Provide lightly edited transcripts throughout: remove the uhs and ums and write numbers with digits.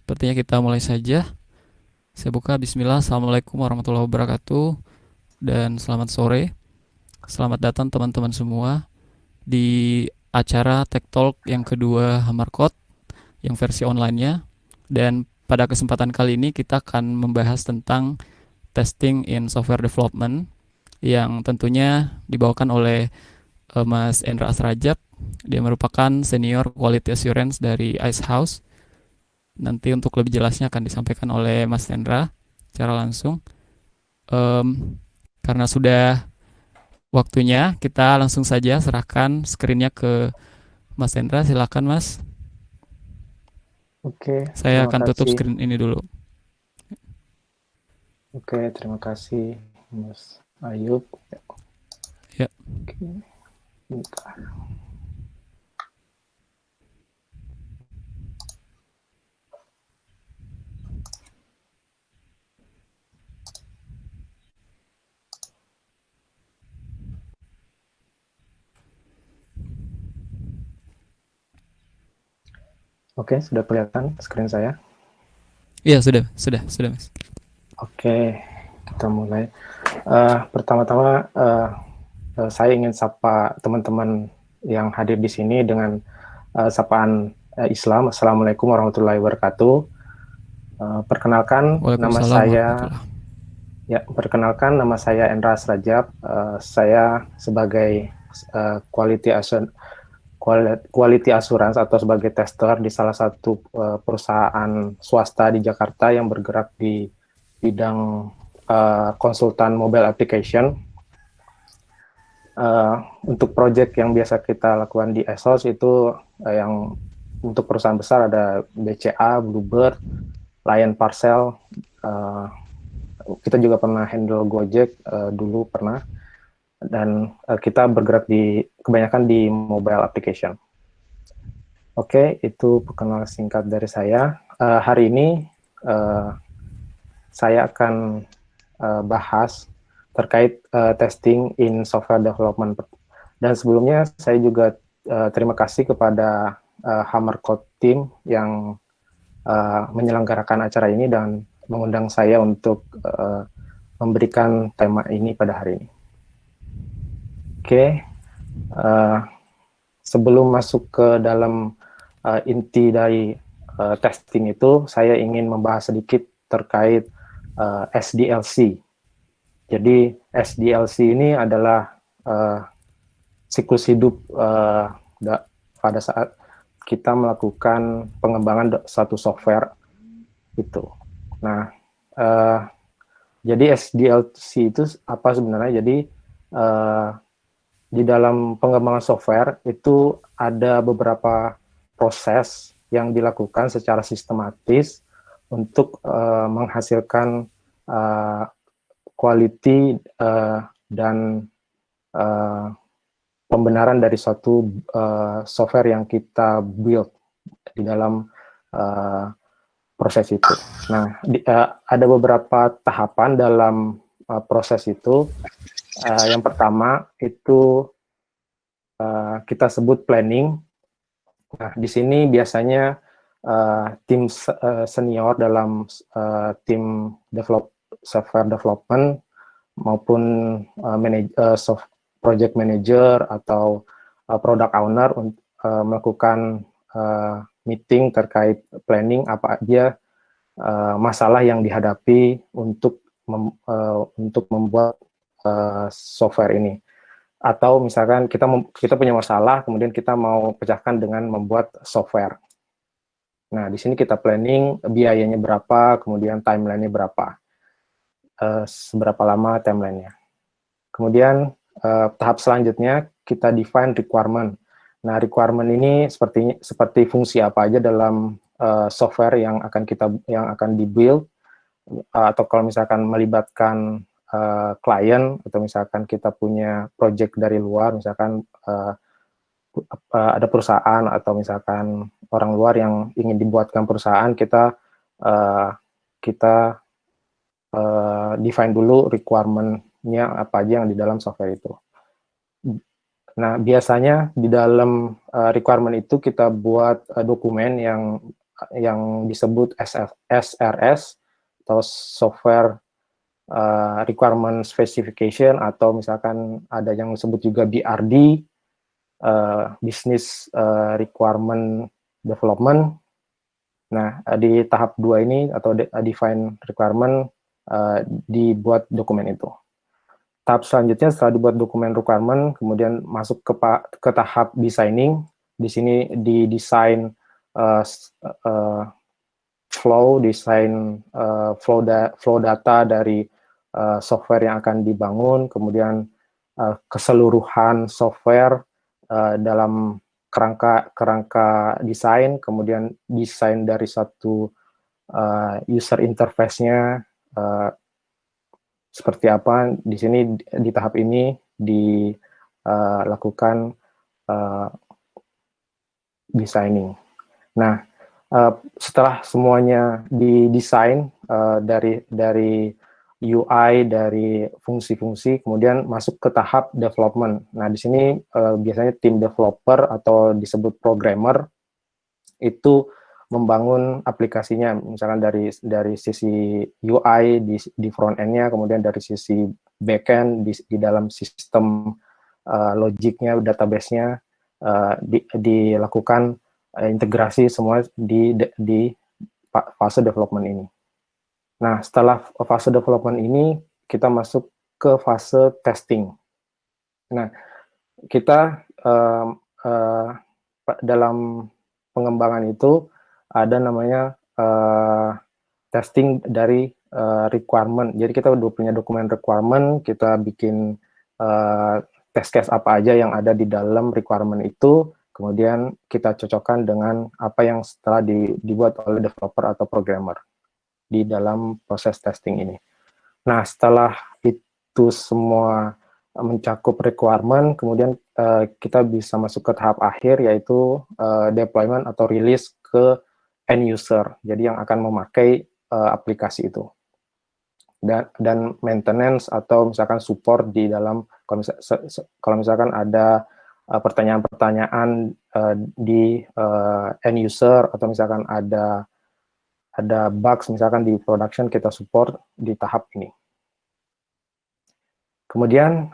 Sepertinya kita mulai saja. Saya buka, bismillah. Assalamualaikum warahmatullahi wabarakatuh. Dan selamat sore. Selamat datang teman-teman semua di acara Tech Talk yang kedua Hamarkot, yang versi online-nya. Dan pada kesempatan kali ini kita akan membahas tentang testing in software development yang tentunya dibawakan oleh Mas Endra Asrajab. Dia merupakan Senior Quality Assurance dari Ice House. Nanti untuk lebih jelasnya akan disampaikan oleh Mas Endra secara langsung. Em, karena sudah waktunya, kita langsung saja serahkan screen-nya ke Mas Endra. Silakan Mas. Oke, Saya terima akan tutup kasih. screen ini dulu. Oke, terima kasih, Mas Ayub. Ya, Oke, bentar. Oke, sudah kelihatan screen saya. iya sudah Mas. Oke, kita mulai. Pertama-tama, saya ingin sapa teman-teman yang hadir di sini dengan sapaan Islam. Assalamualaikum warahmatullahi wabarakatuh. Perkenalkan, nama Waalaikumsalam saya warahmatullahi. perkenalkan nama saya Endra Srajab. Saya sebagai quality quality assurance atau sebagai tester di salah satu perusahaan swasta di Jakarta yang bergerak di bidang konsultan mobile application. Untuk project yang biasa kita lakukan di ESOS itu yang untuk perusahaan besar ada BCA, Bluebird, Lion Parcel. Kita juga pernah handle Gojek dulu pernah, dan kita bergerak di kebanyakan di mobile application. Oke, itu perkenalan singkat dari saya. Hari ini saya akan bahas terkait testing in software development. Dan sebelumnya saya juga terima kasih kepada Hamarkot Team yang menyelenggarakan acara ini dan mengundang saya untuk memberikan tema ini pada hari ini. Oke, sebelum masuk ke dalam inti dari testing itu, saya ingin membahas sedikit terkait SDLC. Jadi SDLC ini adalah siklus hidup pada saat kita melakukan pengembangan satu software itu. Nah, jadi SDLC itu apa sebenarnya? Jadi di dalam pengembangan software itu ada beberapa proses yang dilakukan secara sistematis untuk menghasilkan quality dan pembenaran dari suatu software yang kita build di dalam proses itu. Nah, ada beberapa tahapan dalam proses itu. Yang pertama itu kita sebut planning. Nah, di sini biasanya tim senior dalam tim software development maupun project manager atau product owner melakukan meeting terkait planning apa aja masalah yang dihadapi untuk membuat software ini. Atau misalkan kita punya masalah, kemudian kita mau pecahkan dengan membuat software. Nah, di sini kita planning biayanya berapa, kemudian timeline-nya berapa, seberapa lama timeline-nya. Kemudian tahap selanjutnya kita define requirement. Nah, requirement ini seperti fungsi apa aja dalam software yang akan dibuild, atau kalau misalkan melibatkan klien atau misalkan kita punya project dari luar, misalkan ada perusahaan atau misalkan orang luar yang ingin dibuatkan perusahaan, kita define dulu requirement-nya apa aja yang di dalam software itu. Nah, biasanya di dalam requirement itu kita buat dokumen yang yang disebut SRS atau Software Requirement Specification, atau misalkan ada yang disebut juga BRD, Business Requirement Development. Nah, di tahap 2 ini atau define requirement, dibuat dokumen itu. Tahap selanjutnya setelah dibuat dokumen requirement, kemudian masuk ke tahap designing. Di sini didesain flow data dari software yang akan dibangun, kemudian keseluruhan software dalam kerangka desain, kemudian desain dari satu user interface-nya seperti apa. Di sini di tahap ini dilakukan designing. Nah, setelah semuanya didesain dari UI, dari fungsi-fungsi, kemudian masuk ke tahap development. Nah, di sini biasanya tim developer atau disebut programmer itu membangun aplikasinya, misalkan dari sisi UI di front end-nya, kemudian dari sisi back-end di dalam sistem logiknya, database-nya, dilakukan integrasi semua di fase development ini. Nah, setelah fase development ini, kita masuk ke fase testing. Nah, kita dalam pengembangan itu ada namanya testing dari requirement. Jadi kita udah punya dokumen requirement, kita bikin test case apa aja yang ada di dalam requirement itu, kemudian kita cocokkan dengan apa yang setelah dibuat oleh developer atau programmer di dalam proses testing ini. Nah, setelah itu semua mencakup requirement, kemudian kita bisa masuk ke tahap akhir, yaitu deployment atau release ke end user, jadi yang akan memakai aplikasi itu. Dan maintenance atau misalkan support di dalam, kalau misalkan ada pertanyaan-pertanyaan di end user, atau misalkan ada bugs misalkan di production, kita support di tahap ini. Kemudian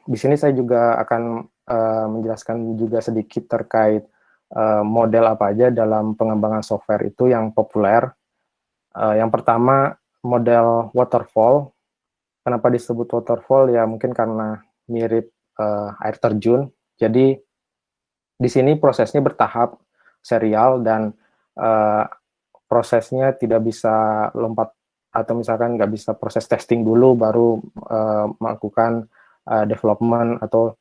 di sini saya juga akan menjelaskan juga sedikit terkait model apa aja dalam pengembangan software itu yang populer. Yang pertama, model waterfall. Kenapa disebut waterfall? Ya mungkin karena mirip air terjun. Jadi di sini prosesnya bertahap, serial, dan prosesnya tidak bisa lompat, atau misalkan nggak bisa proses testing dulu baru melakukan development, atau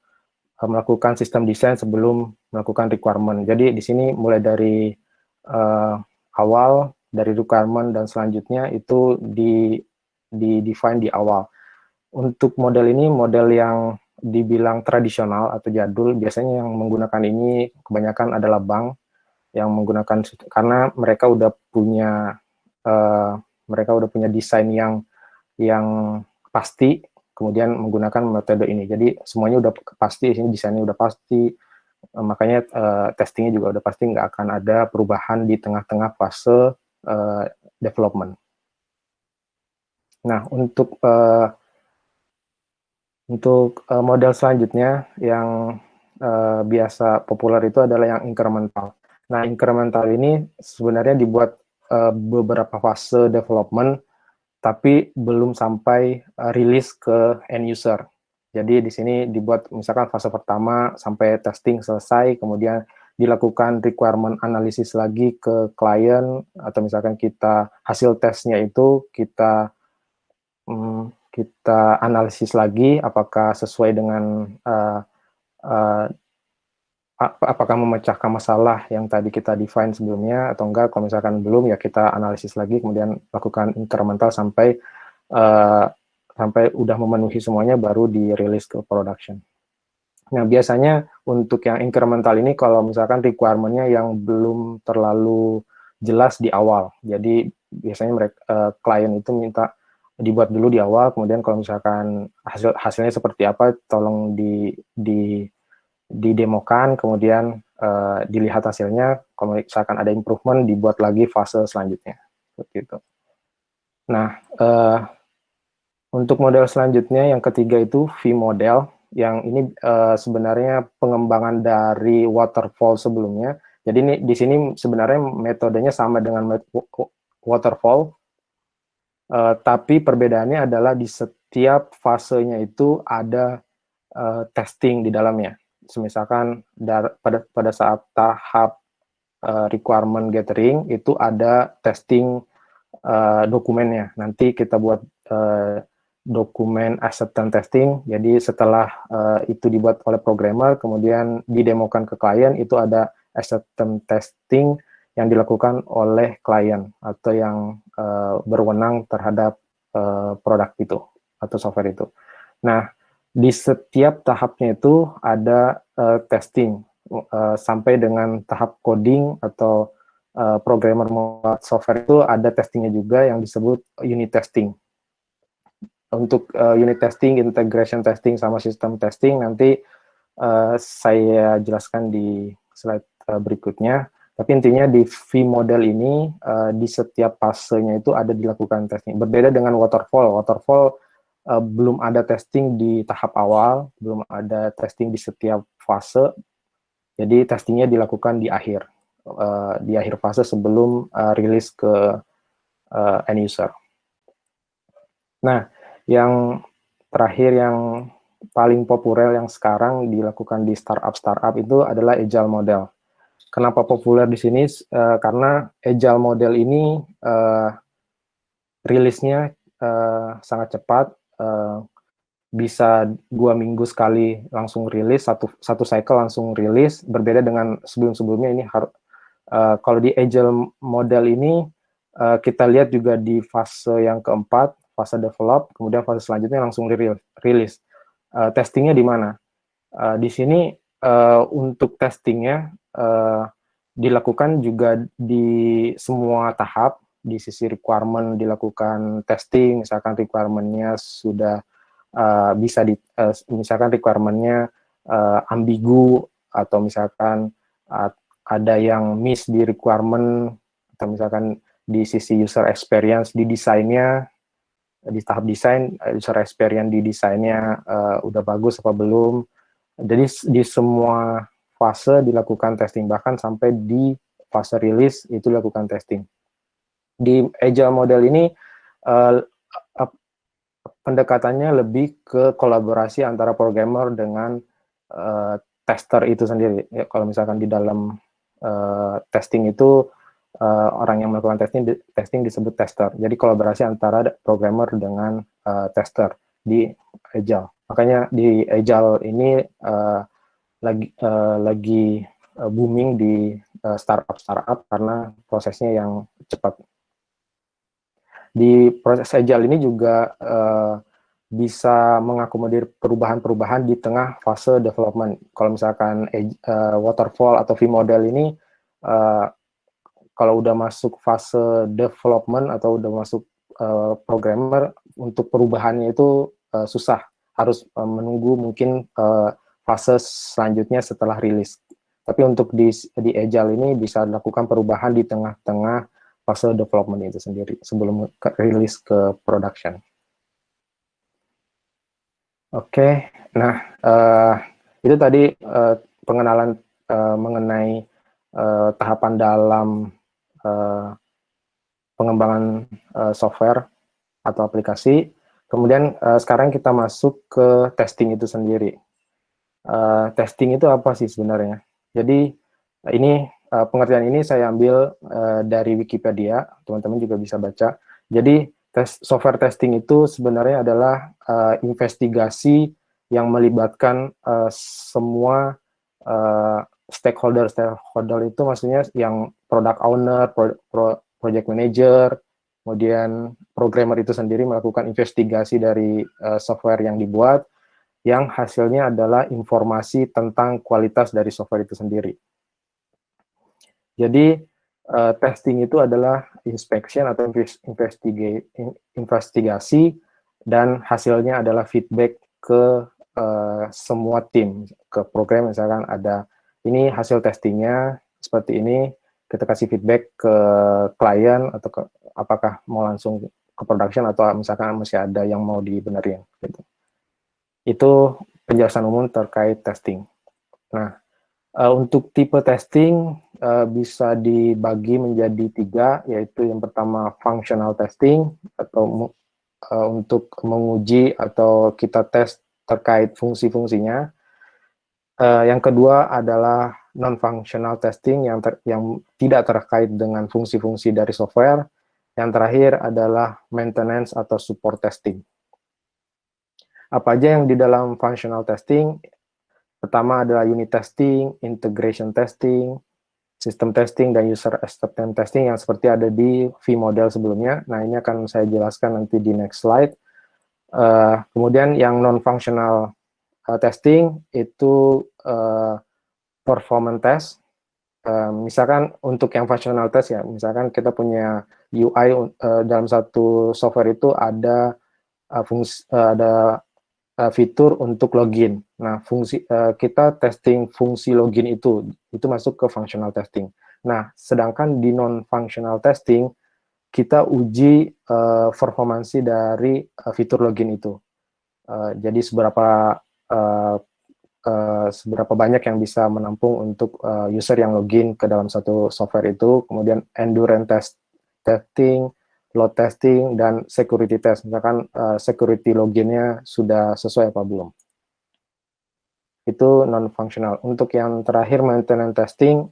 melakukan sistem desain sebelum melakukan requirement. Jadi di sini mulai dari awal, dari requirement dan selanjutnya itu define di awal. Untuk model ini model yang dibilang tradisional atau jadul, biasanya yang menggunakan ini kebanyakan adalah bank yang menggunakan, karena mereka udah punya desain yang pasti, kemudian menggunakan metode ini. Jadi semuanya udah pasti, ini desainnya udah pasti, makanya testingnya juga udah pasti, nggak akan ada perubahan di tengah-tengah fase development. Nah, untuk model selanjutnya yang biasa populer itu adalah yang incremental. Nah, incremental ini sebenarnya dibuat beberapa fase development, tapi belum sampai rilis ke end user. Jadi di sini dibuat misalkan fase pertama sampai testing selesai, kemudian dilakukan requirement analysis lagi ke klien, atau misalkan kita hasil tesnya itu kita analisis lagi apakah sesuai dengan apakah memecahkan masalah yang tadi kita define sebelumnya atau enggak. Kalau misalkan belum, ya kita analisis lagi, kemudian lakukan incremental sampai udah memenuhi semuanya, baru dirilis ke production. Nah, biasanya untuk yang incremental ini, kalau misalkan requirement-nya yang belum terlalu jelas di awal, jadi biasanya klien itu minta dibuat dulu di awal, kemudian kalau misalkan hasilnya seperti apa, tolong didemokan, kemudian dilihat hasilnya, kalau misalkan ada improvement, dibuat lagi fase selanjutnya. Seperti itu. Nah, untuk model selanjutnya, yang ketiga itu V-model, yang ini sebenarnya pengembangan dari waterfall sebelumnya. Jadi ini di sini sebenarnya metodenya sama dengan waterfall, tapi perbedaannya adalah di setiap fasenya itu ada testing di dalamnya. Misalkan pada saat tahap requirement gathering itu ada testing dokumennya. Nanti kita buat dokumen acceptance testing. Jadi setelah itu dibuat oleh programmer, kemudian didemokan ke klien, itu ada acceptance testing yang dilakukan oleh klien atau yang berwenang terhadap produk itu atau software itu. Nah, di setiap tahapnya itu ada testing sampai dengan tahap coding atau programmer membuat software itu ada testingnya juga yang disebut unit testing. Untuk unit testing, integration testing, sama sistem testing nanti saya jelaskan di slide berikutnya. Tapi intinya di V-model ini di setiap fasenya itu ada dilakukan testing. Berbeda dengan waterfall. Waterfall belum ada testing di tahap awal, belum ada testing di setiap fase. Jadi testingnya dilakukan di akhir fase sebelum rilis ke end user. Nah, yang terakhir yang paling populer yang sekarang dilakukan di startup itu adalah agile model. Kenapa populer di sini? Karena agile model ini rilisnya sangat cepat, bisa 2 minggu sekali langsung rilis, satu cycle langsung rilis, berbeda dengan sebelum-sebelumnya. Ini kalau di agile model ini kita lihat juga di fase yang keempat, fase develop, kemudian fase selanjutnya langsung rilis. Testingnya di mana? Di sini untuk testingnya dilakukan juga di semua tahap. Di sisi requirement dilakukan testing, misalkan requirement-nya sudah bisa misalkan requirement-nya ambigu, atau misalkan ada yang miss di requirement, atau misalkan di sisi user experience di desainnya, di tahap desain user experience di desainnya udah bagus apa belum. Jadi di semua fase dilakukan testing, bahkan sampai di fase rilis itu dilakukan testing. Di agile model ini pendekatannya lebih ke kolaborasi antara programmer dengan tester itu sendiri. Ya, kalau misalkan di dalam testing itu orang yang melakukan testing disebut tester. Jadi kolaborasi antara programmer dengan tester di Agile. Makanya di Agile ini lagi booming di startup karena prosesnya yang cepat. Di proses Agile ini juga bisa mengakomodir perubahan-perubahan di tengah fase development. Kalau misalkan waterfall atau V-model ini kalau udah masuk fase development atau udah masuk programmer, untuk perubahannya itu susah, harus menunggu mungkin fase selanjutnya setelah rilis. Tapi untuk di Agile ini bisa dilakukan perubahan di tengah-tengah fase development itu sendiri sebelum rilis ke production. Oke, nah itu tadi pengenalan mengenai tahapan dalam pengembangan software atau aplikasi. Kemudian sekarang kita masuk ke testing itu sendiri. Testing itu apa sih sebenarnya? Jadi ini pengertian ini saya ambil dari Wikipedia, teman-teman juga bisa baca. Jadi software testing itu sebenarnya adalah investigasi yang melibatkan semua stakeholder itu maksudnya yang product owner, project manager, kemudian programmer itu sendiri melakukan investigasi dari software yang dibuat, yang hasilnya adalah informasi tentang kualitas dari software itu sendiri. Jadi testing itu adalah inspection atau investigasi, dan hasilnya adalah feedback ke semua tim ke program. Misalkan ada ini hasil testingnya seperti ini, kita kasih feedback ke klien atau apakah mau langsung ke production atau misalkan masih ada yang mau dibenerin gitu. Itu penjelasan umum terkait testing. Nah, untuk tipe testing bisa dibagi menjadi 3, yaitu yang pertama functional testing atau untuk menguji atau kita tes terkait fungsi-fungsinya. Yang kedua adalah non-functional testing yang tidak terkait dengan fungsi-fungsi dari software. Yang terakhir adalah maintenance atau support testing. Apa aja yang di dalam functional testing? Pertama adalah unit testing, integration testing, system testing, dan user acceptance testing yang seperti ada di V-model sebelumnya. Nah, ini akan saya jelaskan nanti di next slide. Kemudian yang non-functional testing itu performance test. Misalkan untuk yang functional test ya, misalkan kita punya UI dalam satu software itu ada fitur untuk login. Nah, kita testing fungsi login itu masuk ke functional testing. Nah, sedangkan di non-functional testing kita uji performansi dari fitur login itu. Jadi seberapa banyak yang bisa menampung untuk user yang login ke dalam satu software itu, kemudian endurance testing, load testing, dan security test. Misalkan security loginnya sudah sesuai apa belum. Itu non-functional. Untuk yang terakhir maintenance testing,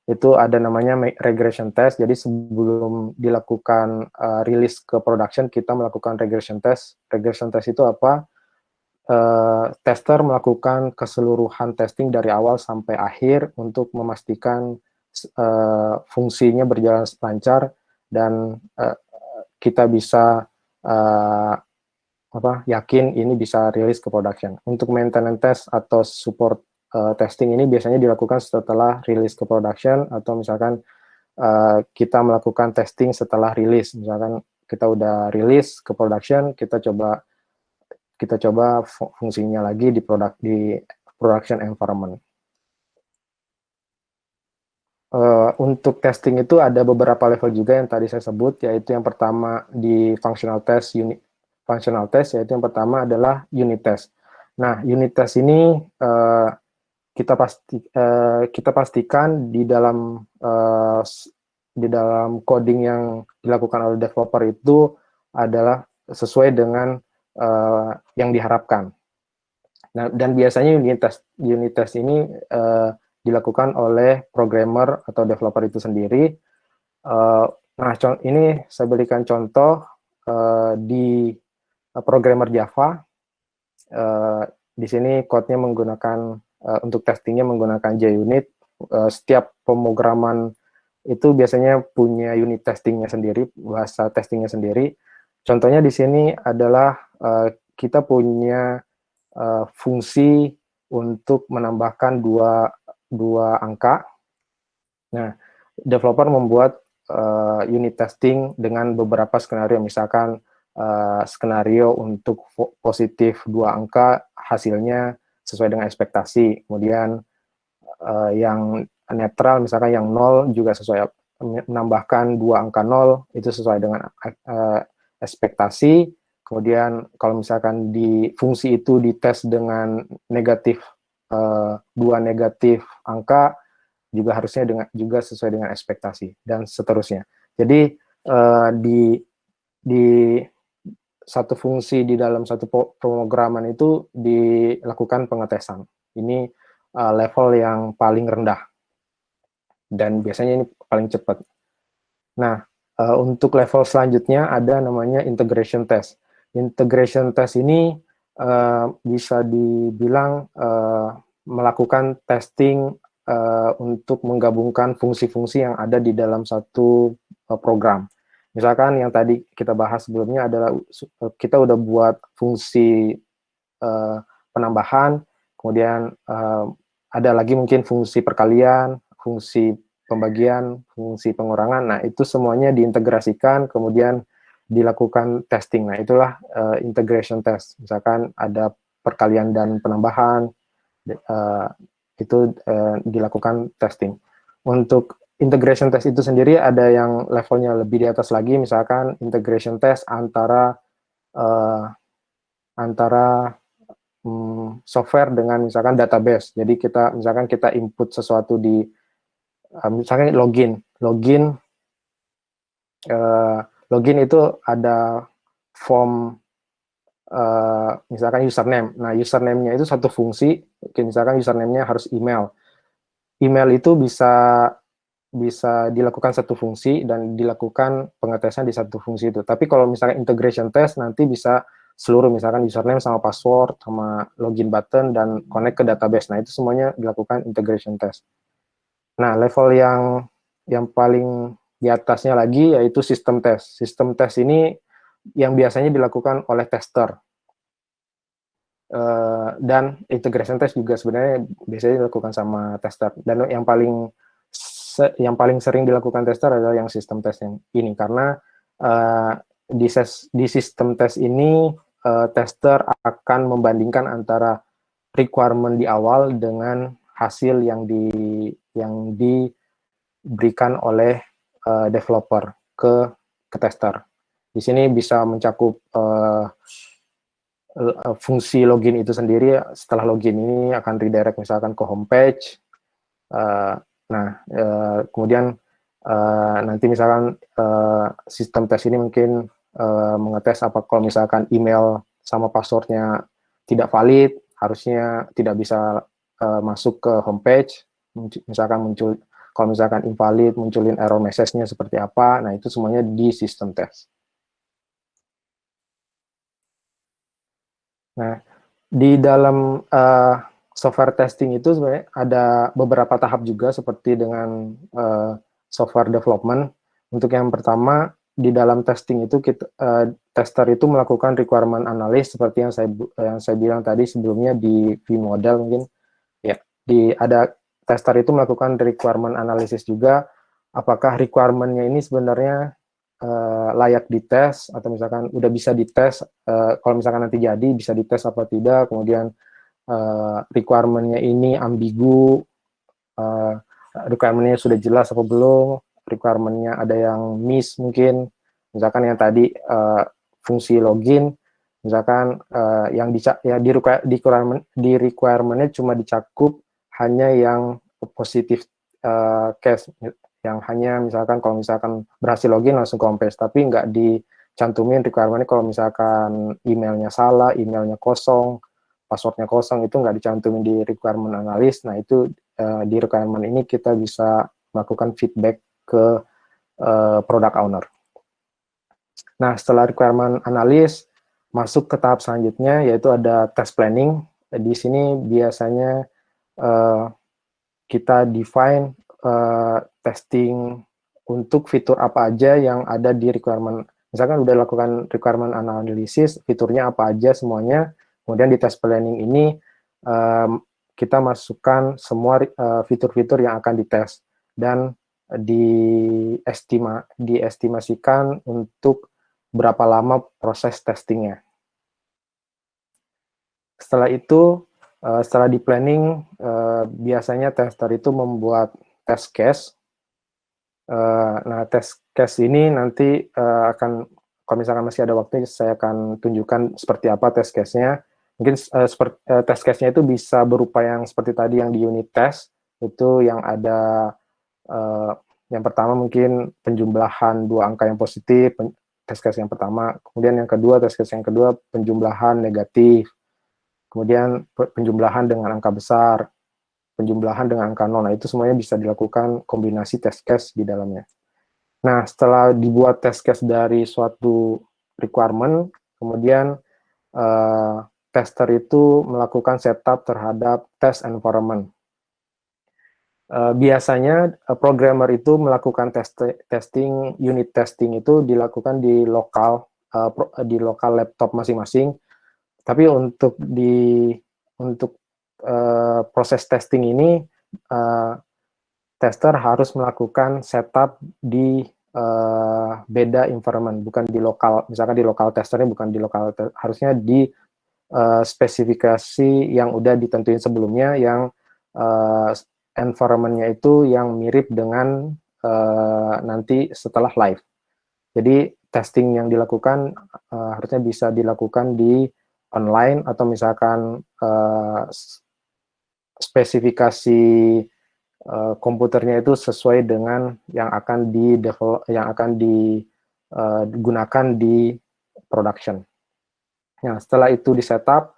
itu ada namanya regression test. Jadi sebelum dilakukan rilis ke production, kita melakukan regression test. Regression test itu apa? Tester melakukan keseluruhan testing dari awal sampai akhir untuk memastikan fungsinya berjalan lancar dan kita bisa yakin ini bisa rilis ke production. Untuk maintenance test atau support testing ini biasanya dilakukan setelah rilis ke production, atau misalkan kita melakukan testing setelah rilis. Misalkan kita udah rilis ke production, kita coba fungsinya lagi di production environment. Untuk testing itu ada beberapa level juga yang tadi saya sebut, yaitu yang pertama di functional test, yaitu yang pertama adalah unit test. Nah, unit test ini kita pastikan di dalam coding yang dilakukan oleh developer itu adalah sesuai dengan yang diharapkan. Nah, dan biasanya unit test ini dilakukan oleh programmer atau developer itu sendiri. Nah, ini saya berikan contoh di programmer Java. Di sini code-nya menggunakan untuk testingnya menggunakan JUnit. Setiap pemrograman itu biasanya punya unit testingnya sendiri, bahasa testingnya sendiri. Contohnya di sini adalah kita punya fungsi untuk menambahkan dua angka. Nah, developer membuat unit testing dengan beberapa skenario, misalkan skenario untuk positif 2 angka hasilnya sesuai dengan ekspektasi, kemudian yang netral misalkan yang 0 juga sesuai, menambahkan 2 angka 0 itu sesuai dengan ekspektasi. Kemudian kalau misalkan di fungsi itu dites dengan negatif 2 negatif angka, juga harusnya juga sesuai dengan ekspektasi, dan seterusnya. Jadi di satu fungsi di dalam satu pemrograman itu dilakukan pengetesan. Ini level yang paling rendah dan biasanya ini paling cepat. Nah, untuk level selanjutnya ada namanya integration test. Integration test ini bisa dibilang melakukan testing untuk menggabungkan fungsi-fungsi yang ada di dalam satu program. Misalkan yang tadi kita bahas sebelumnya adalah kita udah buat fungsi penambahan, kemudian ada lagi mungkin fungsi perkalian, fungsi pembagian, fungsi pengurangan. Nah, itu semuanya diintegrasikan, kemudian dilakukan testing. Nah, itulah integration test. Misalkan ada perkalian dan penambahan, itu dilakukan testing. Untuk integration test itu sendiri ada yang levelnya lebih di atas lagi, misalkan integration test antara software dengan misalkan database. Jadi misalkan kita input sesuatu di misalkan login itu ada form misalkan username. Nah, username-nya itu satu fungsi, misalkan username-nya harus email. Email itu bisa dilakukan satu fungsi dan dilakukan pengetesan di satu fungsi itu. Tapi kalau misalkan integration test nanti bisa seluruh, misalkan username sama password sama login button dan connect ke database. Nah, itu semuanya dilakukan integration test. Nah, level yang paling di atasnya lagi yaitu system test. System test ini yang biasanya dilakukan oleh tester. Dan integration test juga sebenarnya biasanya dilakukan sama tester. Dan yang paling sering dilakukan tester adalah yang system test yang ini, karena di system test ini tester akan membandingkan antara requirement di awal dengan hasil yang diberikan oleh developer ke tester. Di sini bisa mencakup fungsi login itu sendiri. Setelah login ini akan redirect misalkan ke homepage. Kemudian nanti misalkan sistem tes ini mungkin mengetes apa kalau misalkan email sama passwordnya tidak valid, harusnya tidak bisa masuk ke homepage. Misalkan kalau misalkan invalid, munculin error message-nya seperti apa. Nah, itu semuanya di sistem tes. Nah, di dalam software testing itu sebenarnya ada beberapa tahap juga seperti dengan software development. Untuk yang pertama, di dalam testing itu tester itu melakukan requirement analysis seperti yang saya bilang tadi sebelumnya di vModel mungkin. Ya, ada tester itu melakukan requirement analysis juga, apakah requirement-nya ini sebenarnya layak dites atau misalkan udah bisa dites, kalau misalkan nanti jadi bisa dites apa tidak, kemudian requirement-nya ini ambigu, requirement-nya sudah jelas apa belum, requirement-nya ada yang miss mungkin, misalkan yang tadi fungsi login, misalkan yang di requirement-nya cuma dicakup hanya yang positif case, yang hanya misalkan kalau misalkan berhasil login langsung ke homepage, tapi nggak dicantumin requirement-nya kalau misalkan emailnya salah, emailnya kosong, passwordnya kosong, itu nggak dicantumin di requirement analysis. Nah, itu di requirement ini kita bisa melakukan feedback ke product owner. Nah, setelah requirement analysis, masuk ke tahap selanjutnya, yaitu ada test planning. Di sini biasanya kita define testing untuk fitur apa aja yang ada di requirement. Misalkan udah lakukan requirement analysis, fiturnya apa aja semuanya, kemudian di test planning ini kita masukkan semua fitur-fitur yang akan dites dan diestimasikan untuk berapa lama proses testingnya. Setelah itu, setelah di planning, biasanya tester itu membuat test case. Nah, test case ini nanti akan, kalau misalkan masih ada waktu, saya akan tunjukkan seperti apa test case-nya. Mungkin test case-nya itu bisa berupa yang seperti tadi yang di unit test, itu yang ada yang pertama mungkin penjumlahan dua angka yang positif, test case yang pertama. Kemudian yang kedua, test case yang kedua, penjumlahan negatif. Kemudian penjumlahan dengan angka besar, penjumlahan dengan angka 0. Nah, itu semuanya bisa dilakukan kombinasi test case di dalamnya. Nah, setelah dibuat test case dari suatu requirement, kemudian tester itu melakukan setup terhadap test environment. Biasanya programmer itu melakukan testing, unit testing itu dilakukan di lokal laptop masing-masing. Tapi untuk proses testing ini, tester harus melakukan setup di beda environment, bukan di lokal. Misalkan di lokal testernya bukan di lokal, harusnya di spesifikasi yang udah ditentuin sebelumnya, yang environment-nya itu yang mirip dengan nanti setelah live. Jadi testing yang dilakukan harusnya bisa dilakukan di online, atau misalkan spesifikasi komputernya itu sesuai dengan yang akan digunakan di production. Nah, setelah itu di setup,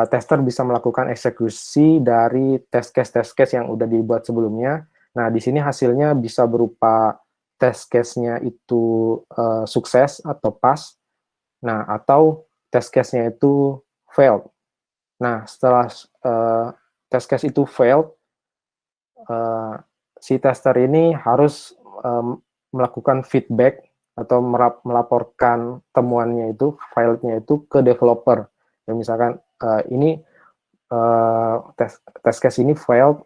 tester bisa melakukan eksekusi dari test case yang udah dibuat sebelumnya. Nah, di sini hasilnya bisa berupa test case-nya itu sukses atau pas, nah, atau test case-nya itu failed. Nah, setelah test case itu failed, si tester ini harus melakukan feedback atau melaporkan temuannya itu, filenya itu ke developer. Dan misalkan ini test case ini failed,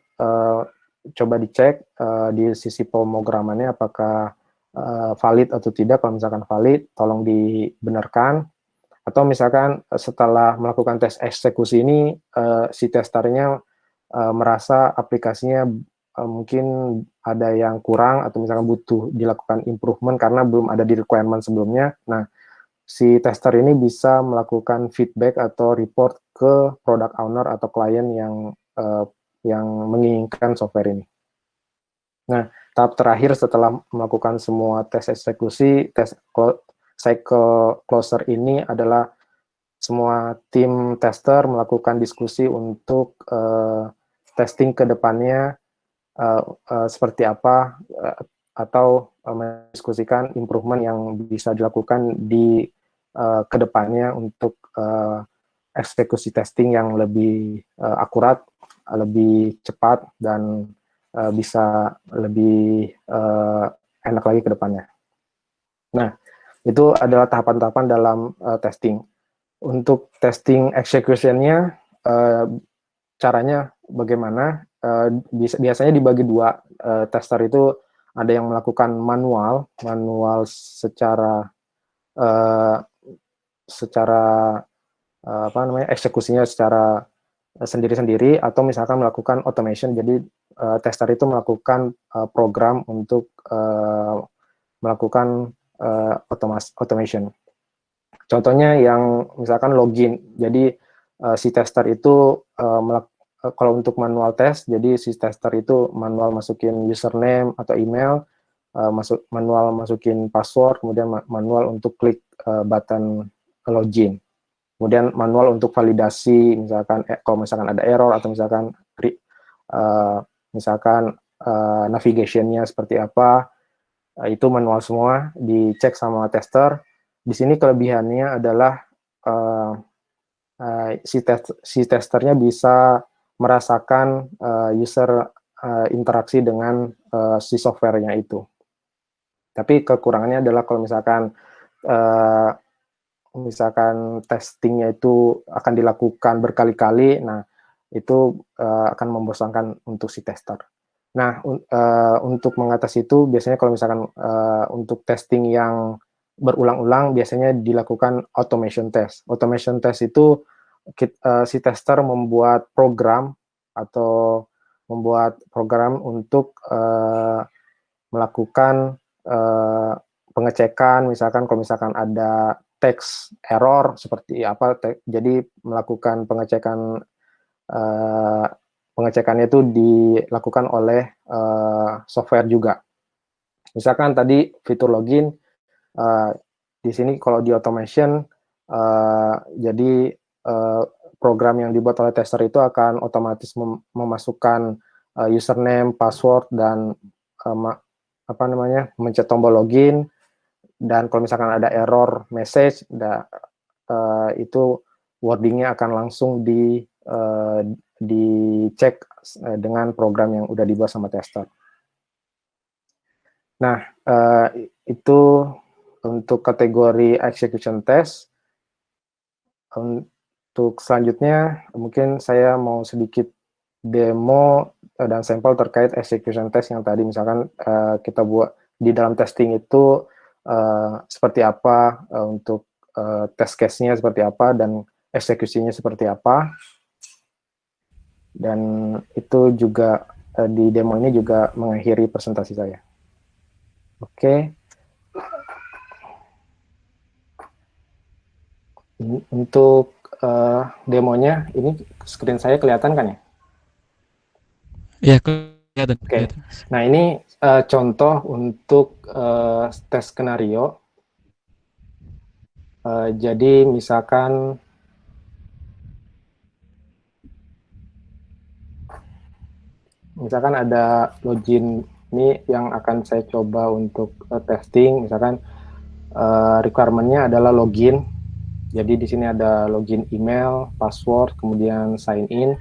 coba dicek di sisi pemrogramannya apakah valid atau tidak. Kalau misalkan valid, tolong dibenarkan. Atau misalkan setelah melakukan tes eksekusi ini, si testernya merasa aplikasinya mungkin ada yang kurang, atau misalkan butuh dilakukan improvement karena belum ada di requirement sebelumnya. Nah, si tester ini bisa melakukan feedback atau report ke product owner atau klien yang menginginkan software ini. Nah, tahap terakhir setelah melakukan semua tes eksekusi, tes cycle closer ini adalah semua tim tester melakukan diskusi untuk testing ke depannya seperti apa, atau mendiskusikan improvement yang bisa dilakukan di kedepannya untuk eksekusi testing yang lebih akurat, lebih cepat, dan bisa lebih enak lagi ke depannya. Nah, itu adalah tahapan-tahapan dalam testing. Untuk testing execution-nya, caranya bagaimana? Biasanya dibagi dua. Tester itu ada yang melakukan manual secara eksekusinya secara sendiri-sendiri, atau misalkan melakukan automation. Jadi tester itu melakukan program untuk melakukan automation. Contohnya yang misalkan login. Jadi si tester itu kalau untuk manual test, jadi si tester itu manual masukin username atau email, manual masukin password, kemudian manual untuk klik button login. Kemudian manual untuk validasi, misalkan kalau misalkan ada error, atau misalkan navigation-nya seperti apa, itu manual semua, dicek sama tester. Di sini kelebihannya adalah si testernya bisa merasakan user interaksi dengan si softwarenya itu. Tapi kekurangannya adalah kalau misalkan testingnya itu akan dilakukan berkali-kali, nah itu akan membosankan untuk si tester. Nah, untuk mengatasi itu, biasanya kalau misalkan untuk testing yang berulang-ulang, biasanya dilakukan automation test. Automation test itu si tester membuat program untuk melakukan pengecekan, misalkan kalau misalkan ada text error seperti apa, jadi melakukan pengecekannya itu dilakukan oleh software juga. Misalkan tadi fitur login, di sini kalau di automation, jadi program yang dibuat oleh tester itu akan otomatis memasukkan username, password, dan mencet tombol login. Dan kalau misalkan ada error message, itu wordingnya akan langsung dicek dengan program yang udah dibuat sama tester. Nah, itu untuk kategori execution test. Untuk selanjutnya, mungkin saya mau sedikit demo dan sampel terkait execution test yang tadi. Misalkan kita buat di dalam testing itu seperti apa, untuk test case-nya seperti apa, dan eksekusinya seperti apa, dan itu juga di demo ini juga mengakhiri presentasi saya. Oke, untuk demonya ini screen saya kelihatan kan ya? Ya, kelihatan, Oke, kelihatan. nah ini contoh untuk tes skenario. Jadi misalkan ada login ini yang akan saya coba untuk testing. Misalkan requirement-nya adalah login. Jadi di sini ada login email, password, kemudian sign in.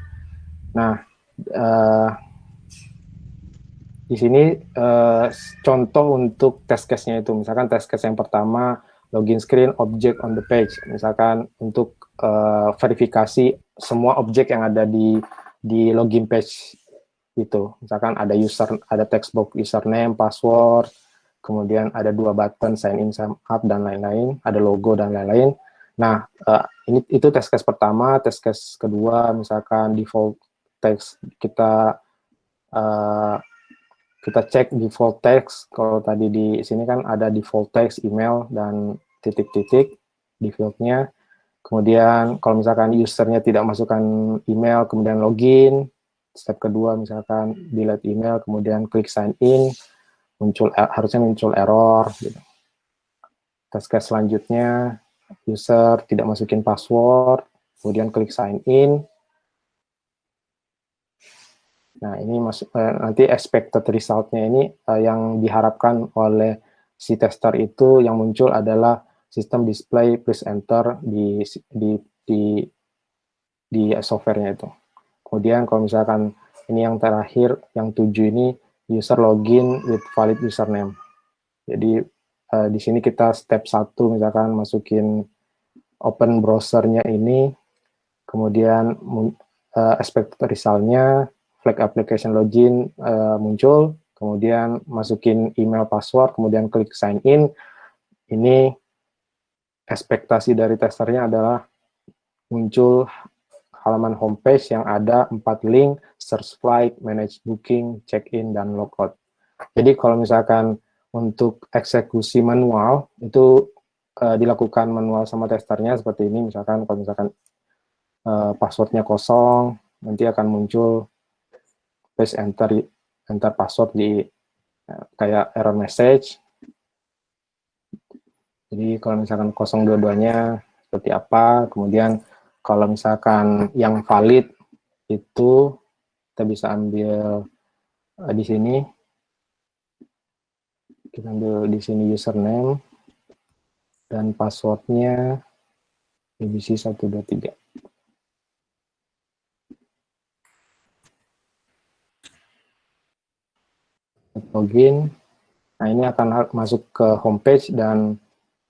Nah, di sini contoh untuk test case-nya itu, misalkan test case yang pertama, login screen, object on the page. Misalkan untuk verifikasi semua objek yang ada di login page itu. Misalkan ada ada text box username, password, kemudian ada 2 button sign in, sign up, dan lain-lain, ada logo dan lain-lain. Nah, itu test case pertama. Test case kedua, misalkan default text kita cek default text. Kalau tadi di sini kan ada default text, email, dan titik-titik defaultnya. Kemudian kalau misalkan usernya tidak masukkan email, kemudian login. Step kedua misalkan delete email, kemudian klik sign in, harusnya muncul error. Gitu. Test case selanjutnya, user tidak masukin password, kemudian klik sign in. Nah, ini nanti expected result-nya ini yang diharapkan oleh si tester itu yang muncul adalah sistem display please enter di software-nya itu. Kemudian kalau misalkan ini yang terakhir, yang 7 ini user login with valid username. Jadi di sini kita step 1 misalkan masukin open browser-nya ini, kemudian expected result-nya flag application login muncul, kemudian masukin email password, kemudian klik sign in. Ini ekspektasi dari testernya adalah muncul halaman homepage yang ada 4 link, search flight, manage booking, check-in, dan logout. Jadi kalau misalkan untuk eksekusi manual, itu dilakukan manual sama testernya seperti ini. Misalkan kalau misalkan passwordnya kosong, nanti akan muncul please enter password di kayak error message. Jadi kalau misalkan kosong dua-duanya seperti apa, kemudian kalau misalkan yang valid itu kita bisa ambil di sini, kita ambil di sini username dan passwordnya ABC 123. Login. Nah, ini akan masuk ke homepage dan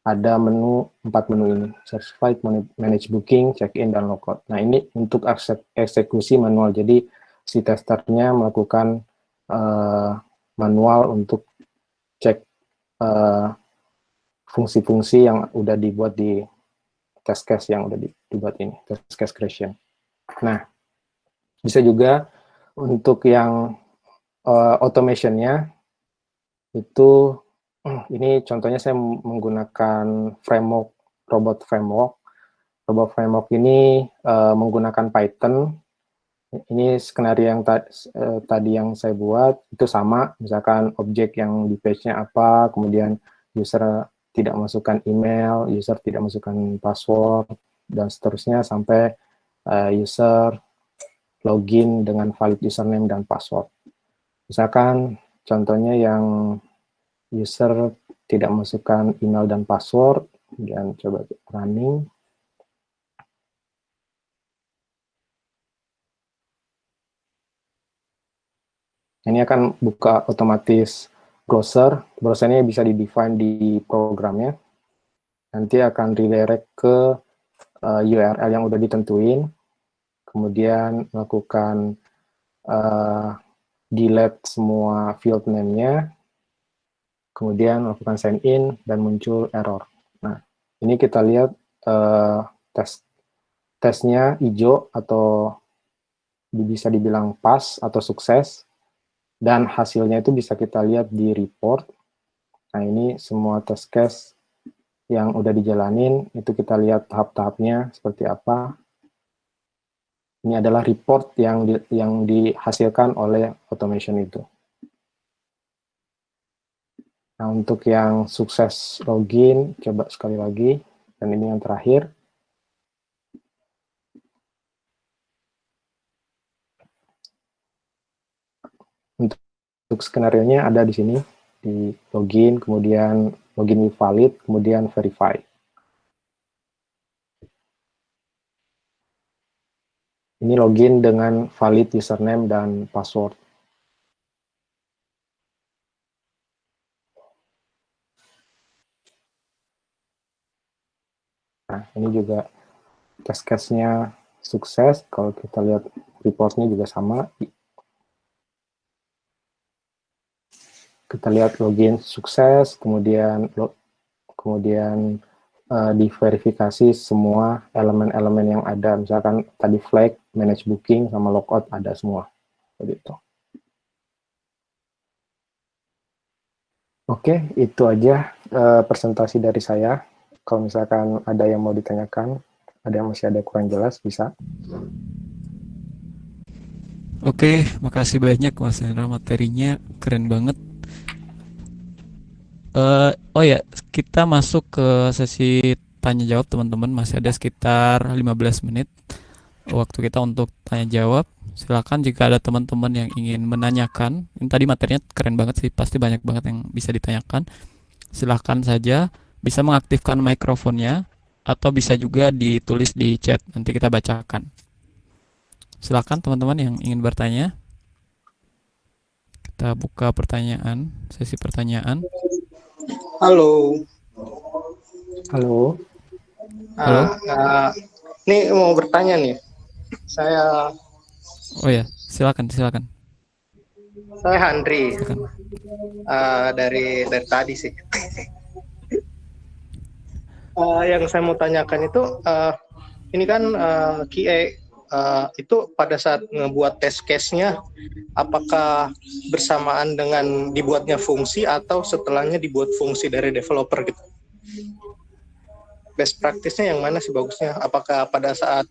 ada menu 4 menu ini, search flight, manage booking, check-in, dan logout. Nah, ini untuk eksekusi manual. Jadi si testernya melakukan manual untuk cek fungsi-fungsi yang udah dibuat di test case yang udah dibuat ini, test case creation. Nah, bisa juga untuk yang automation-nya itu ini contohnya saya menggunakan framework robot framework. Robot framework ini menggunakan Python. Ini skenario yang tadi yang saya buat itu sama, misalkan objek yang di page-nya apa, kemudian user tidak masukkan email, user tidak masukkan password, dan seterusnya sampai user login dengan valid username dan password. Misalkan contohnya yang user tidak masukkan email dan password, dan coba running. Ini akan buka otomatis browser. Browsernya bisa di-define di programnya. Nanti akan redirect ke URL yang udah ditentuin. Kemudian melakukan delete semua field name-nya. Kemudian melakukan sign in dan muncul error. Nah, ini kita lihat tes tesnya hijau atau bisa dibilang pas atau sukses, dan hasilnya itu bisa kita lihat di report. Nah, ini semua test case yang udah dijalanin, itu kita lihat tahap-tahapnya seperti apa. Ini adalah report yang dihasilkan oleh automation itu. Nah, untuk yang sukses login, coba sekali lagi. Dan ini yang terakhir. Untuk skenario-nya ada di sini, di login, kemudian login with valid, kemudian verify. Ini login dengan valid username dan password. Nah, ini juga test case-nya sukses. Kalau kita lihat report-nya juga sama. Kita lihat login sukses, kemudian diverifikasi semua elemen-elemen yang ada. Misalkan tadi flag, manage booking, sama logout ada semua. Begitu. Oke, itu aja presentasi dari saya. Kalau misalkan ada yang mau ditanyakan, ada yang masih ada kurang jelas, bisa. Oke, makasih banyak Mas Hendra, materinya keren banget. Oh ya, kita masuk ke sesi tanya jawab teman-teman. Masih ada sekitar 15 menit waktu kita untuk tanya jawab. Silakan jika ada teman-teman yang ingin menanyakan. Ini tadi materinya keren banget sih, pasti banyak banget yang bisa ditanyakan. Silakan saja, bisa mengaktifkan mikrofonnya atau bisa juga ditulis di chat. Nanti kita bacakan. Silakan teman-teman yang ingin bertanya. Kita buka pertanyaan, sesi pertanyaan. Halo. Halo. Halo. Ini mau bertanya nih. Saya. Oh ya, silakan. Saya Handri. Silakan. Dari tadi sih. Yang saya mau tanyakan itu, ini kan QA itu pada saat ngebuat test case-nya, apakah bersamaan dengan dibuatnya fungsi atau setelahnya dibuat fungsi dari developer gitu? Best practice-nya yang mana sih bagusnya? Apakah pada saat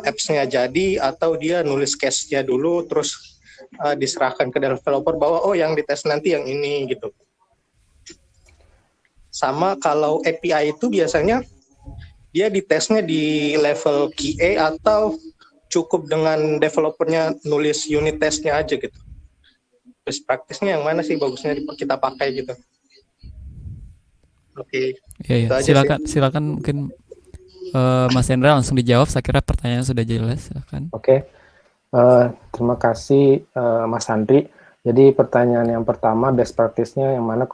apps-nya jadi atau dia nulis case-nya dulu terus diserahkan ke developer bahwa oh yang dites nanti yang ini gitu. Sama kalau API itu biasanya dia ditesnya di level QA atau cukup dengan developernya nulis unit testnya aja gitu. Best practice-nya yang mana sih bagusnya kita pakai gitu? Oke. Ya, silakan mungkin Mas Hendra langsung dijawab. Saya kira pertanyaannya sudah jelas. Silakan. Oke. Terima kasih Mas Andri. Jadi pertanyaan yang pertama, best practice-nya yang mana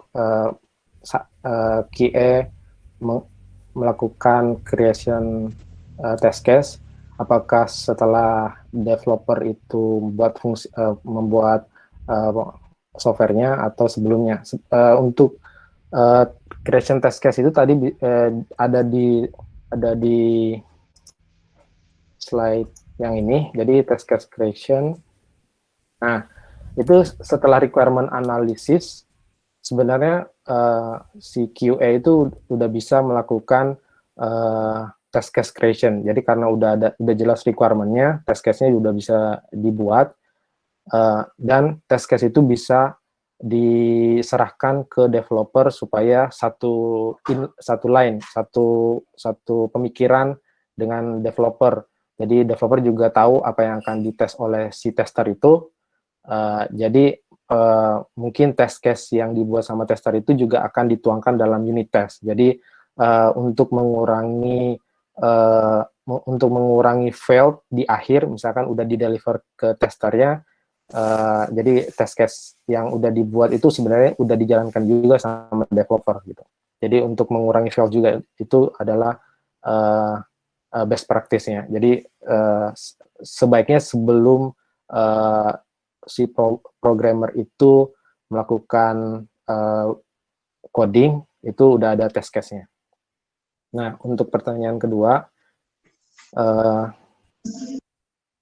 QA melakukan creation test case, apakah setelah developer itu membuat softwarenya atau sebelumnya. Untuk creation test case itu tadi ada di slide yang ini, jadi test case creation. Nah, itu setelah requirement analysis, sebenarnya si QA itu udah bisa melakukan test case creation. Jadi karena udah jelas requirement-nya, test case-nya udah bisa dibuat, dan test case itu bisa diserahkan ke developer supaya satu pemikiran dengan developer. Jadi developer juga tahu apa yang akan dites oleh si tester itu. Jadi mungkin test case yang dibuat sama tester itu juga akan dituangkan dalam unit test. Jadi untuk mengurangi fail di akhir, misalkan udah di deliver ke testernya, jadi test case yang udah dibuat itu sebenarnya udah dijalankan juga sama developer gitu. Jadi untuk mengurangi fail juga itu adalah best practice-nya. Jadi sebaiknya sebelum si programmer itu melakukan coding, itu udah ada test case-nya. Nah, untuk pertanyaan kedua, uh,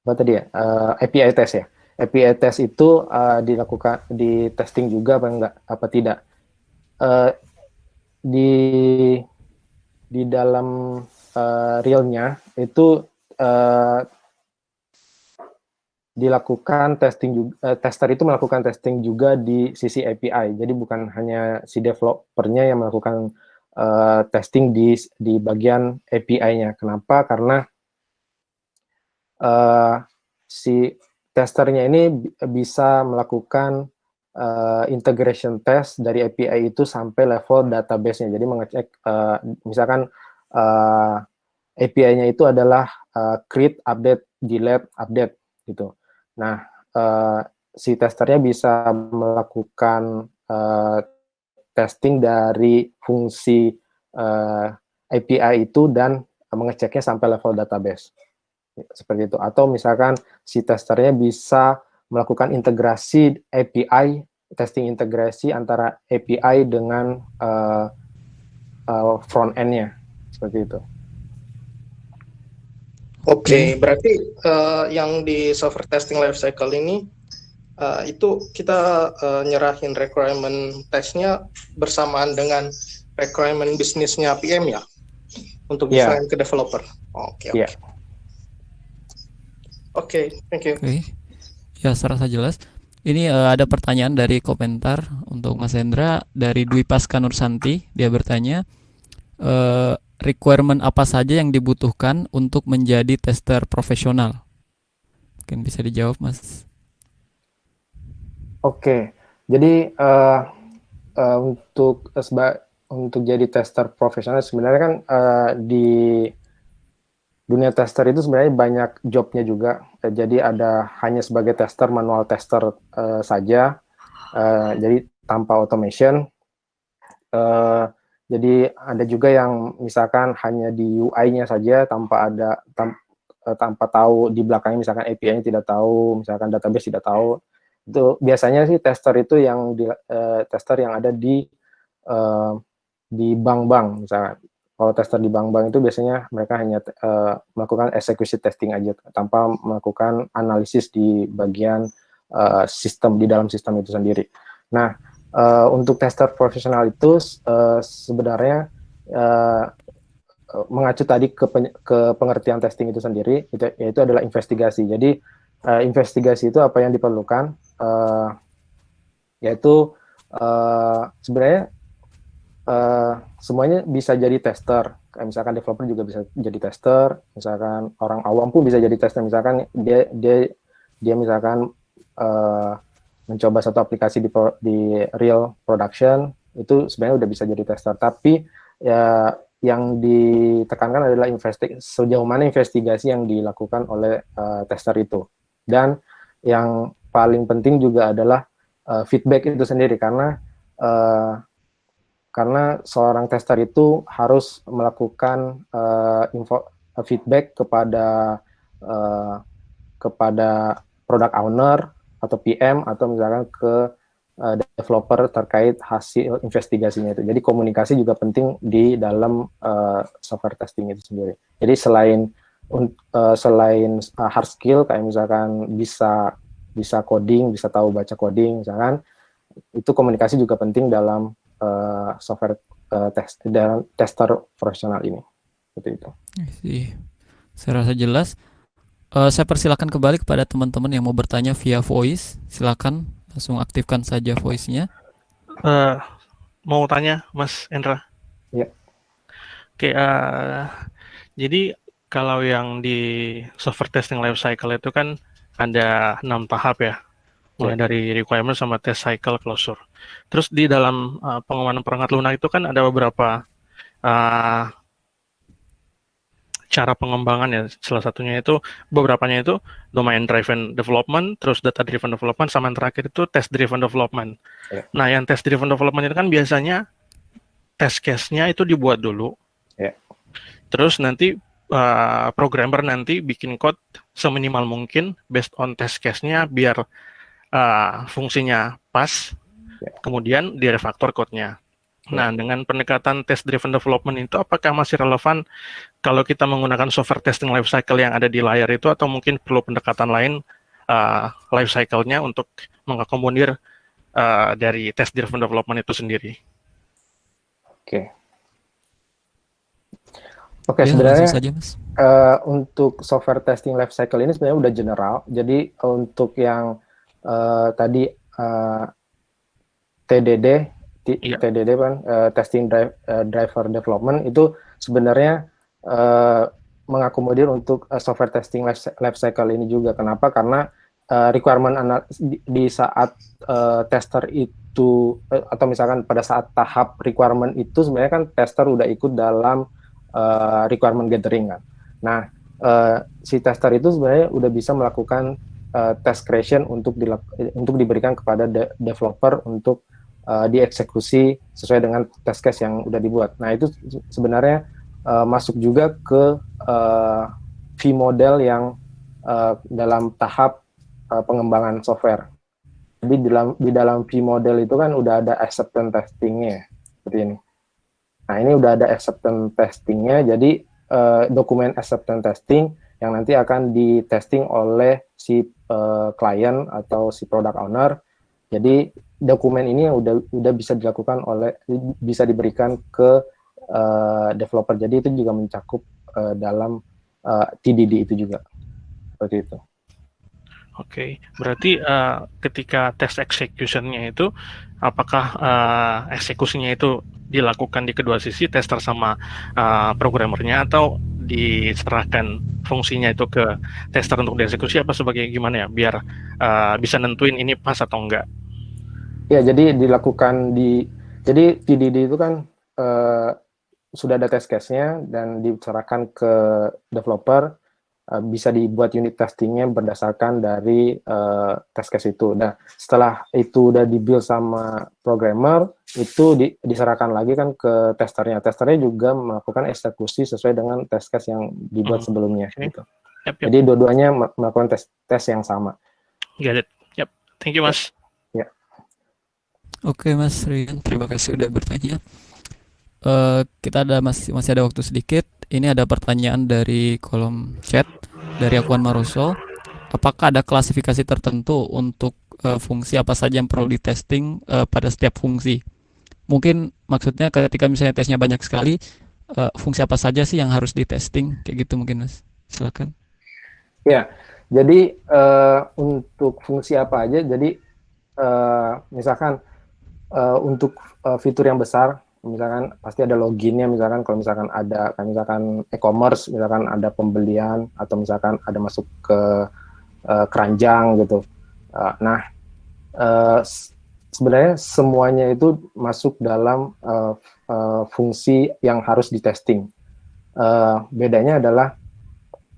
apa tadi ya, API test ya. API test itu dilakukan di testing juga apa enggak, apa tidak. Di dalam realnya itu dilakukan testing juga, tester itu melakukan testing juga di sisi API. Jadi bukan hanya si developernya yang melakukan testing di bagian API-nya. Kenapa? Karena si testernya ini bisa melakukan integration test dari API itu sampai level database-nya. Jadi mengecek misalkan API-nya itu adalah create, update, delete, update gitu. Nah, si testernya bisa melakukan testing dari fungsi API itu dan mengeceknya sampai level database. Seperti itu. Atau misalkan si testernya bisa melakukan integrasi API, testing integrasi antara API dengan front end-nya. Seperti itu. Oke, berarti yang di software testing lifecycle ini itu kita nyerahin requirement testnya bersamaan dengan requirement bisnisnya PM ya, untuk diserahin ke developer. Oke. Oke, thank you. Oke. Ya, serasa jelas. Ini ada pertanyaan dari komentar untuk Mas Hendra dari Dwi Paska Nursanti. Dia bertanya, requirement apa saja yang dibutuhkan untuk menjadi tester profesional? Mungkin bisa dijawab, Mas. Oke, jadi untuk jadi tester profesional sebenarnya kan di dunia tester itu sebenarnya banyak jobnya juga. Jadi ada hanya sebagai tester, manual tester saja. Jadi tanpa automation. Jadi ada juga yang misalkan hanya di UI-nya saja tanpa tahu di belakangnya, misalkan API-nya tidak tahu, misalkan database tidak tahu. Itu biasanya sih tester itu yang tester yang ada di bank-bank misalkan. Kalau tester di bank-bank itu biasanya mereka hanya melakukan execution testing aja tanpa melakukan analisis di bagian sistem, di dalam sistem itu sendiri. Nah, untuk tester profesional itu sebenarnya mengacu tadi ke pengertian testing itu sendiri, yaitu adalah investigasi. Jadi investigasi itu apa yang diperlukan, yaitu sebenarnya semuanya bisa jadi tester. Kayak misalkan developer juga bisa jadi tester, misalkan orang awam pun bisa jadi tester. Misalkan dia misalkan mencoba satu aplikasi di real production, itu sebenarnya udah bisa jadi tester. Tapi ya yang ditekankan adalah sejauh mana investigasi yang dilakukan oleh tester itu. Dan yang paling penting juga adalah feedback itu sendiri, karena seorang tester itu harus melakukan feedback kepada product owner atau PM atau misalkan ke developer terkait hasil investigasinya itu. Jadi komunikasi juga penting di dalam software testing itu sendiri. Jadi selain hard skill kayak misalkan bisa coding, bisa tahu baca coding misalkan, itu komunikasi juga penting dalam software dalam tester profesional ini. Seperti itu. Saya rasa jelas. Saya persilakan kembali kepada teman-teman yang mau bertanya via voice. Silakan langsung aktifkan saja voice-nya. Mau tanya, Mas Endra? Ya. Oke, jadi kalau yang di software testing life cycle itu kan ada 6 tahap ya, mulai dari requirement sama test cycle closure. Terus di dalam pengawalan perangkat lunak itu kan ada beberapa cara pengembangan ya. Salah satunya itu, beberapanya itu domain driven development, terus data driven development, sama yang terakhir itu test driven development. Yeah. Nah, yang test driven development itu kan biasanya test case-nya itu dibuat dulu. Yeah. Terus nanti programmer nanti bikin code seminimal mungkin based on test case-nya biar fungsinya pas. Yeah. Kemudian direfactor code-nya. Nah, dengan pendekatan test driven development itu apakah masih relevan kalau kita menggunakan software testing lifecycle yang ada di layar itu, atau mungkin perlu pendekatan lain lifecycle-nya untuk mengakomodir dari test driven development itu sendiri? Oke. Oke, Ya, sebenarnya langsung saja, Mas. untuk software testing lifecycle ini sebenarnya udah general. Jadi untuk yang tadi TDD Iya. TDD kan, testing driver development itu sebenarnya mengakomodir untuk software testing lifecycle ini juga. Kenapa? Karena requirement di saat tester itu atau misalkan pada saat tahap requirement itu sebenarnya kan tester udah ikut dalam requirement gathering kan. Nah, si tester itu sebenarnya udah bisa melakukan test creation untuk diberikan kepada developer untuk dieksekusi sesuai dengan test case yang udah dibuat. Nah, itu sebenarnya masuk juga ke V model yang dalam tahap pengembangan software. Jadi di dalam V model itu kan udah ada acceptance testingnya seperti ini. Nah, ini udah ada acceptance testingnya, jadi dokumen acceptance testing yang nanti akan di-testing oleh si klien atau si product owner. Jadi dokumen ini yang udah bisa dilakukan bisa diberikan ke developer. Jadi itu juga mencakup dalam TDD itu juga. Seperti itu. Oke, berarti ketika test execution-nya itu, apakah eksekusinya itu dilakukan di kedua sisi, tester sama programmernya, atau diserahkan fungsinya itu ke tester untuk dieksekusi, apa sebagai gimana ya, biar bisa nentuin ini pas atau enggak? Ya, jadi jadi TDD itu kan sudah ada test case-nya dan diserahkan ke developer. Bisa dibuat unit testingnya berdasarkan dari test case itu. Nah, setelah itu udah di-build sama programmer, itu diserahkan lagi kan ke testernya. Testernya juga melakukan eksekusi sesuai dengan test case yang dibuat sebelumnya. Okay. Gitu. Yep. Jadi dua-duanya melakukan tes yang sama. Get it. Yep. Thank you, Mas. Ya. Oke, Mas Rian, terima kasih sudah bertanya. Kita masih ada waktu sedikit. Ini ada pertanyaan dari kolom chat dari Akuan Maruso. Apakah ada klasifikasi tertentu untuk fungsi apa saja yang perlu ditesting pada setiap fungsi? Mungkin maksudnya ketika misalnya tesnya banyak sekali, fungsi apa saja sih yang harus ditesting? Kayak gitu mungkin, Mas. Silakan. Ya, jadi untuk fungsi apa aja? Jadi misalkan untuk fitur yang besar, misalkan pasti ada loginnya, misalkan kalau misalkan ada misalkan e-commerce, misalkan ada pembelian atau misalkan ada masuk ke keranjang gitu. Nah, sebenarnya semuanya itu masuk dalam fungsi yang harus ditesting. Bedanya adalah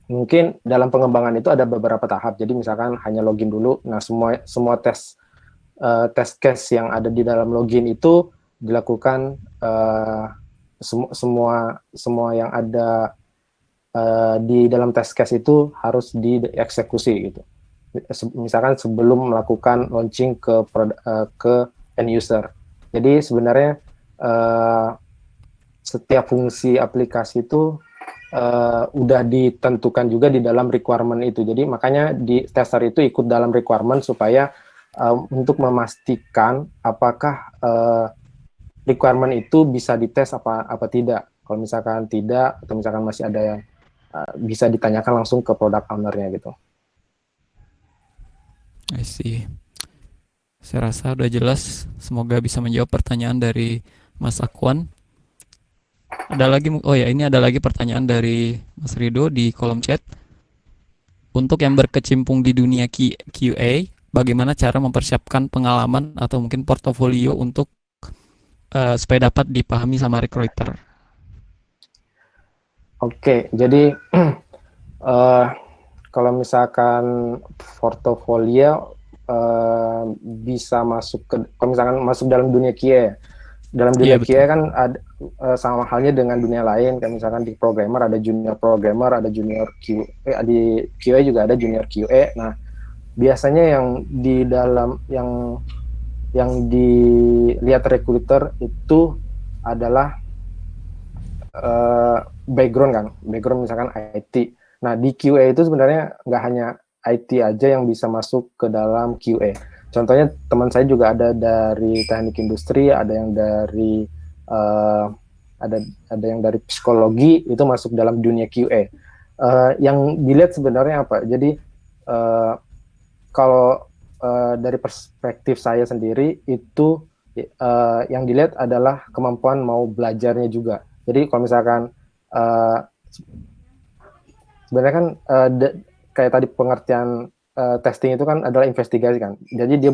mungkin dalam pengembangan itu ada beberapa tahap. Jadi misalkan hanya login dulu. Nah, semua test case yang ada di dalam login itu dilakukan semua yang ada di dalam test case itu harus dieksekusi gitu. Misalkan sebelum melakukan launching ke end user. Jadi sebenarnya setiap fungsi aplikasi itu udah ditentukan juga di dalam requirement itu. Jadi makanya di tester itu ikut dalam requirement supaya untuk memastikan apakah requirement itu bisa dites apa tidak. Kalau misalkan tidak, atau misalkan masih ada yang bisa ditanyakan langsung ke product owner-nya gitu. I see. Saya rasa udah jelas. Semoga bisa menjawab pertanyaan dari Mas Akwan. Ini ada lagi pertanyaan dari Mas Rido di kolom chat. Untuk yang berkecimpung di dunia QA, bagaimana cara mempersiapkan pengalaman atau mungkin portofolio untuk supaya dapat dipahami sama recruiter? Oke, jadi kalau misalkan portofolio bisa kalau misalkan masuk dalam dunia QA, dalam dunia QA kan ada, sama halnya dengan dunia lain, kayak misalkan di programmer ada junior programmer, ada junior QA, di QA juga ada junior QA. Nah, biasanya yang di dalam yang dilihat recruiter itu adalah background misalkan IT. Nah, di QA itu sebenarnya nggak hanya IT aja yang bisa masuk ke dalam QA. Contohnya teman saya juga ada dari teknik industri, ada yang dari ada yang dari psikologi, itu masuk dalam dunia QA. Yang dilihat sebenarnya apa? Jadi kalau dari perspektif saya sendiri itu yang dilihat adalah kemampuan mau belajarnya juga. Jadi kalau misalkan sebenarnya kan kayak tadi pengertian testing itu kan adalah investigasi kan. Jadi dia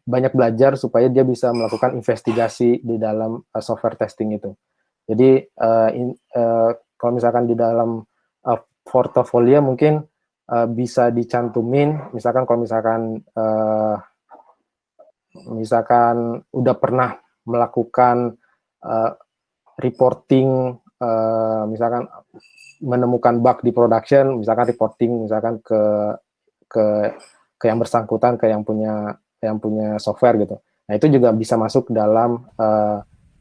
banyak belajar supaya dia bisa melakukan investigasi di dalam software testing itu. Jadi kalau misalkan di dalam portofolio mungkin bisa dicantumin, misalkan kalau misalkan udah pernah melakukan reporting, misalkan menemukan bug di production, misalkan reporting misalkan ke yang bersangkutan, ke yang punya software gitu. Nah, itu juga bisa masuk dalam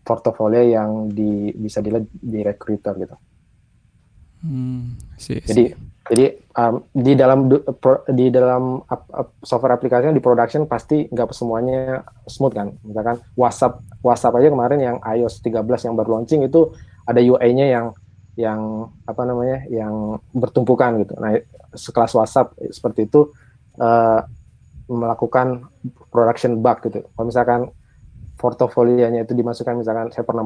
portofolio yang bisa dilihat di recruiter gitu. Jadi di dalam software aplikasinya di production pasti nggak semuanya smooth kan. Misalkan WhatsApp aja kemarin yang iOS 13 yang baru launching itu ada UI-nya yang bertumpukan gitu. Nah, sekelas WhatsApp seperti itu melakukan production bug gitu. Kalau misalkan portofolionya itu dimasukkan, misalkan saya pernah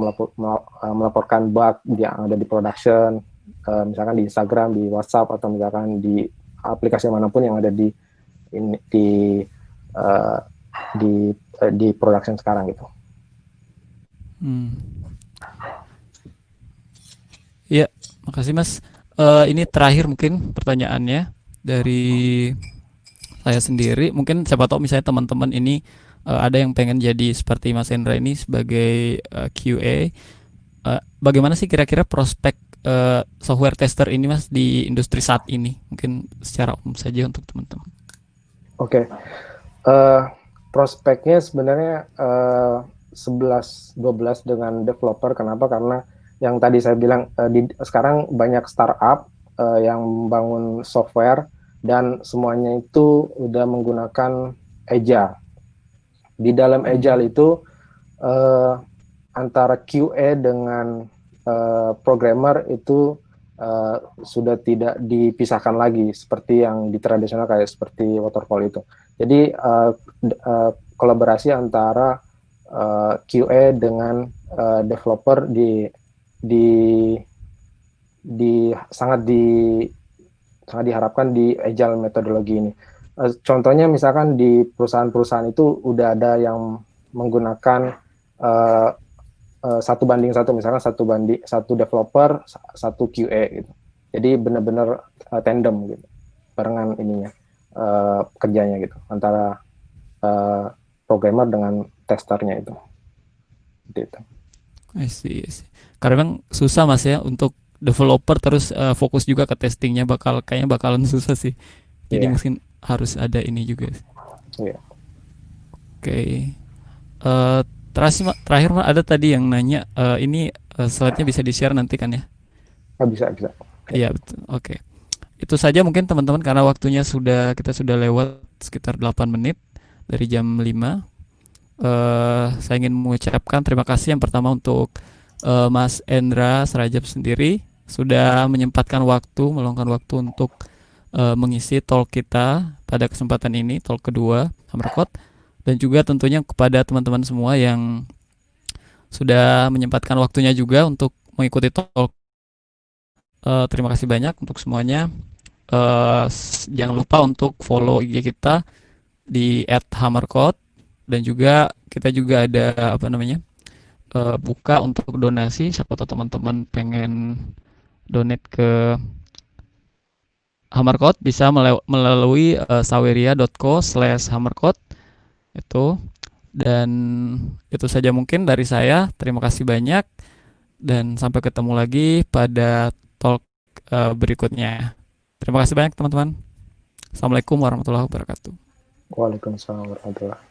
melaporkan bug yang ada di production, misalkan di Instagram, di WhatsApp, atau misalkan di aplikasi manapun yang ada di production sekarang gitu. Ya, makasih Mas. Ini terakhir mungkin pertanyaannya dari saya sendiri. Mungkin siapa tahu misalnya teman-teman ini ada yang pengen jadi seperti Mas Hendra ini sebagai QA. Bagaimana sih kira-kira prospek software tester ini Mas di industri saat ini? Mungkin secara umum saja untuk teman-teman. Oke. Prospeknya sebenarnya 11-12 dengan developer. Kenapa? Karena yang tadi saya bilang, sekarang banyak startup yang membangun software dan semuanya itu udah menggunakan Agile. Di dalam Agile itu antara QA dengan programmer itu sudah tidak dipisahkan lagi seperti yang di tradisional kayak seperti waterfall itu. Jadi kolaborasi antara QA dengan developer sangat diharapkan di agile metodologi ini. Contohnya misalkan di perusahaan-perusahaan itu udah ada yang menggunakan 1:1, misalkan satu developer, satu QA gitu. Jadi benar-benar tandem gitu, barengan ininya kerjanya gitu antara programmer dengan testernya itu. Gitu. I see. Karena memang susah Mas ya untuk developer terus fokus juga ke testingnya, kayaknya bakalan susah sih. Jadi mungkin harus ada ini juga. Iya. Oke. Terakhir ada tadi yang nanya ini slide-nya bisa di-share nanti kan ya? Bisa. Iya, betul. Oke. Itu saja mungkin teman-teman karena waktunya kita sudah lewat sekitar 8 menit dari jam 5. Saya ingin mengucapkan terima kasih yang pertama untuk Mas Hendra Serajab sendiri sudah meluangkan waktu untuk mengisi talk kita pada kesempatan ini, talk kedua Hammercode, dan juga tentunya kepada teman-teman semua yang sudah menyempatkan waktunya juga untuk mengikuti talk. Terima kasih banyak untuk semuanya. Jangan lupa untuk follow IG kita di @hammercode, dan juga kita juga ada buka untuk donasi. Siapa tahu teman-teman pengen donate ke Hammercode bisa melalui saweria.co/hammercode itu. Dan itu saja mungkin dari saya. Terima kasih banyak dan sampai ketemu lagi pada talk berikutnya. Terima kasih banyak teman-teman. Assalamualaikum warahmatullahi wabarakatuh. Waalaikumsalam warahmatullahi wabarakatuh.